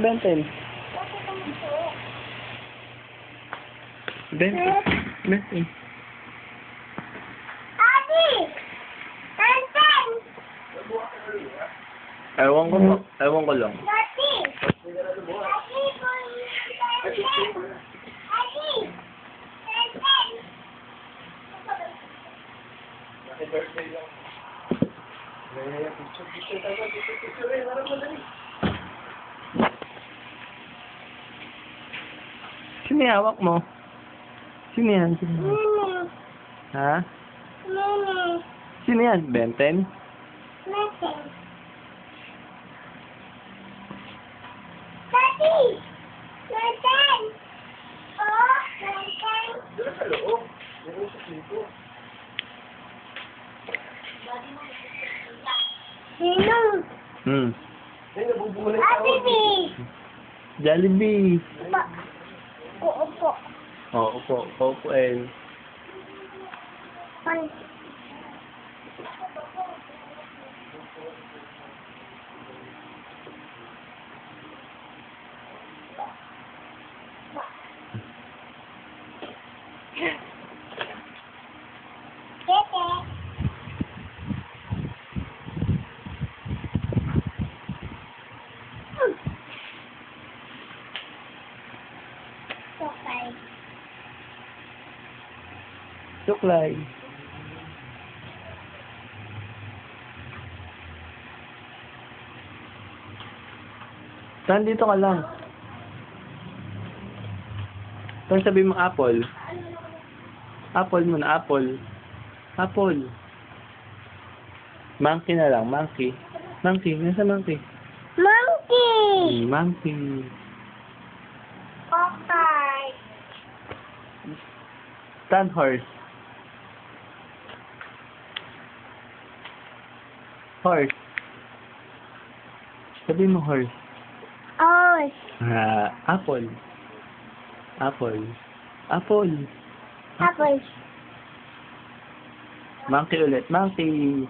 Benten. Benten. Benten. Ate! Benten! Ewan ko po. Ewan ko lang. Ate! Ate! Happy birthday lang. Sino yung hawak mo? Sino yan? Sino yan? Nini! Ha? Nini! Sino yan? Benten? Benten! Daddy! Benten! Oh, Benten! Dito sa loob. Dito sa pinto. Sino? Ay, nabubulay Ate B! Jollibee. Upo. Oo po. Opo eh. Suklay. Saan dito ka lang? Saan sabi mo apple? Apple muna, apple. Apple. Monkey na lang, monkey. Monkey, nasa monkey? Monkey! Monkey. Okay. Saan horse? Horse. Sabi mo horse. Oh, Apple. Apple. Apple. apple. Monkey ulit. Monkey.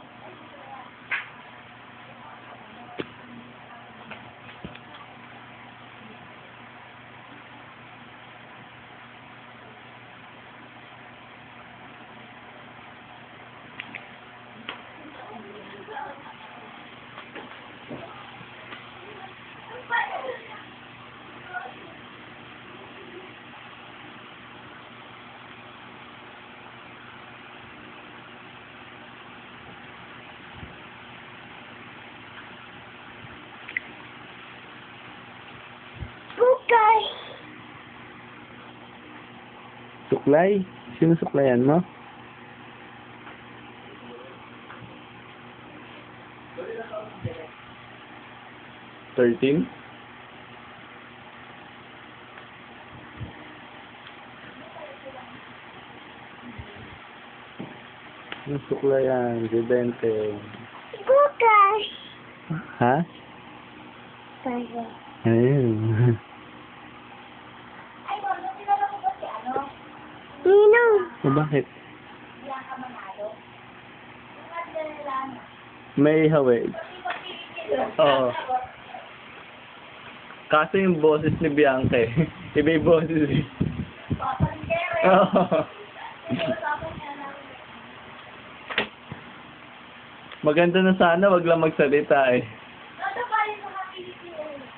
Bukay. Suklay? Sino suklayan mo? $13? Yung suklayan, $20. Bukay. Ha? Sorry. Ayun. Ay, wala, kilala mo ba si ano? Nino. O bakit? Bianca Manalo. Yung nga nila na. May hawig. Oo. Kaso yung boses ni Bianca eh. Iba yung boses eh. Oo. Maganda na sana, wag lang magsalita eh.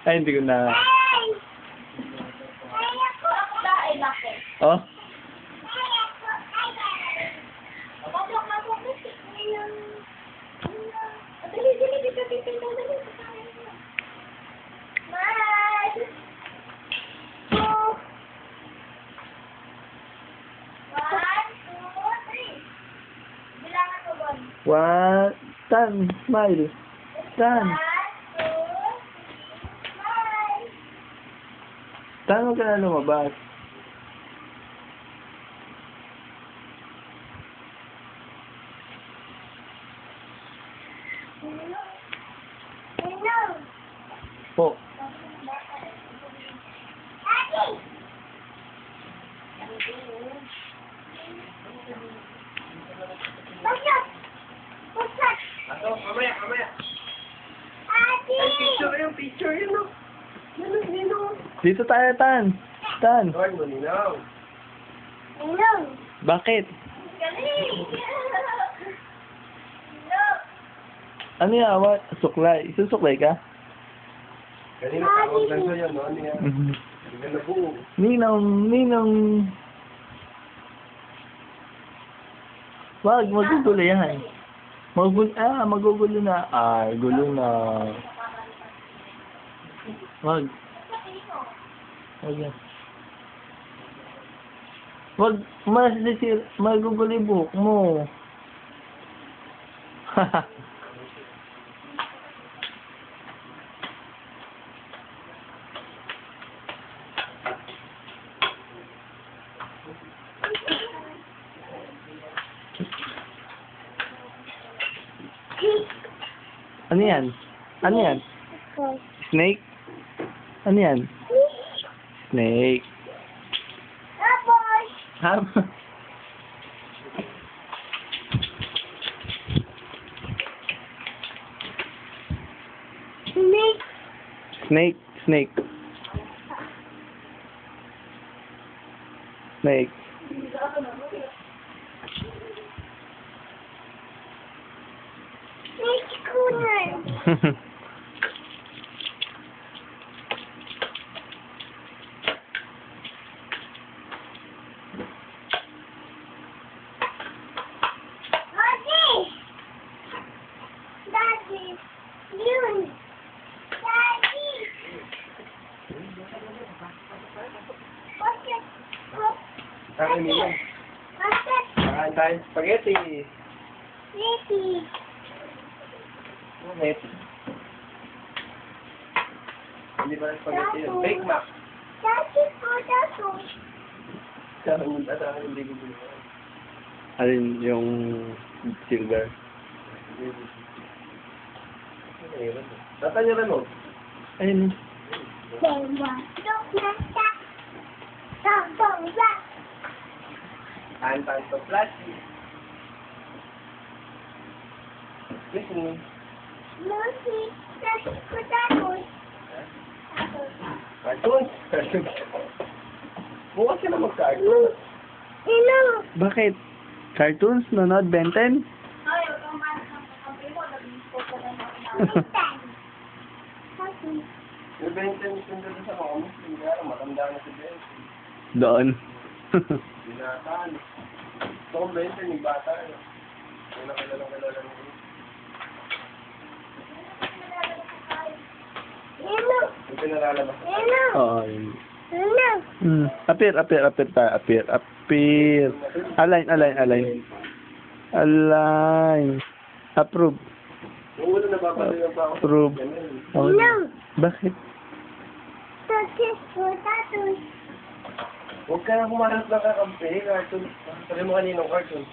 Ay, hindi ko na. Hey! Hey, ako! Ay, bakit? Oh? Hey, ako! Ay, bakit? Dali, dito. Bye! Two. 1, 2, 3. Bilangan mo, Bon. What? Tan, smile. Tan. 1, 2, 3, bye! Tan, huwag ka na lumabas. Hello. Po. Ate! Pasok! Pasok! Mamaya. Ate! Picture yun, no? Dito tayo, Tan. Tan. Lord, malinaw. Inom. Bakit? Galing. Inom. Ano yan? What? Suklay. Susuklay ka? Kanina tawag lang sa'yo, no? Ano yan? Hindi ka nabuo. Ninong, ninong. Wag, magugulo yan. Magugulo na. Ay, gulo na. Wag. Wag yan. Wag, magugulo yung buhok mo. Haha. Ano yan? Ano yan? Snake? Ano yan? Snake. Tapos. Ham. Snake. Snake. Snake. Snake. Snake cooler. Daddy. Daddy. Yun. Daddy. Bakit? Saan nila? Bakit? Saan tayo? Spaghetti. Daddy. Spaghetti. Hindi ba spaghetti yun? Bake Mac. Daddy po dato. Saan hindi ko bilhin. Alin yung silver? Saan yung remote? Ayun. Dalawa. Nasa. Dalawa. Tahan-tahan sa plastic. Listen. Lucy. Daddy po dato. Cartoons. Cartoons. Bukas ka na mag-cartoons. Ino. Bakit? Cartoons? Nanood Ben 10? Ay, ang malas ng kakampi mo. Naging po ko na namin. Yung Benson, sundo sa mga mo. Hindi alam, matanda na si Benson. Doon. Binataan. Ito kong Benson, yung bata. Yung nakilalang-kilala mo. Ino. Yung pinalalabas. Ino. Oo, yun. Ino. Appear tayo. Appear. Align. Approve. Yung ulo nababaliw pa ako. Approve. Ganun. Ino. Bakit? Daddy po dato. Huwag ka na kumahanap ng kakampi. Cartoon. Sabi mo kaninong cartoon.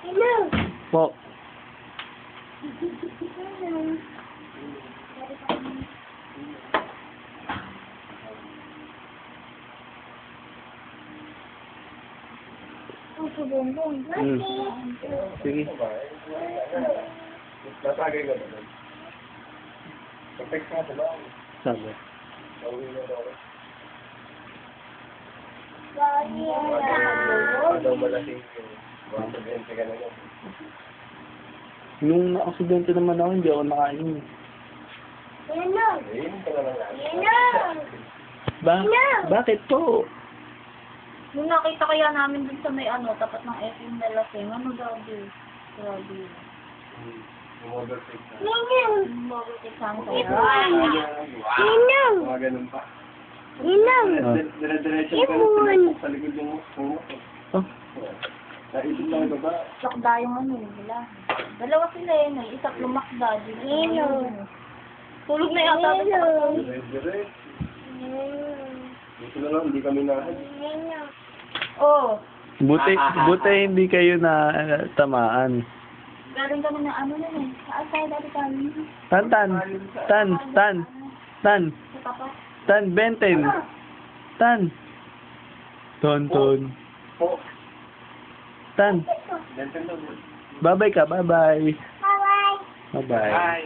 Ino. Po. Sige. Natagay ka ba doon? Pag-text ka ba? Sabi. Nauwi na daw. Daddy. Daw malasing yung pag-ente ka na yun. Nung na-aksidente naman ako, hindi ako nakain. Ino. Ayun ka na lang lang. Ino. Bakit po? Nung nakita kaya namin dun sa may tapat ng FM na lasing, grabe. Umorder take na. Ino. Bakit isang Ino. Mga ganun pa. Ino. Dire-diretso ka Ibon. sa likod yung mo. Oh, Naisip lang ito ba? Lakda yung nila. Dalawa sila yun, isa lumakda. Ino. Tulog na yata. Ino. Dire-diretso. Dito na lang, hindi kami nahal. Ino. Oh, buti hindi kayo na tamaan. galing kami na na eh. Saan tayo dati kami? Tan, Sa tapat. Benten. Ton. Po. Tan, Benten daw. bye-bye ka, bye-bye. Bye-bye. Bye-bye.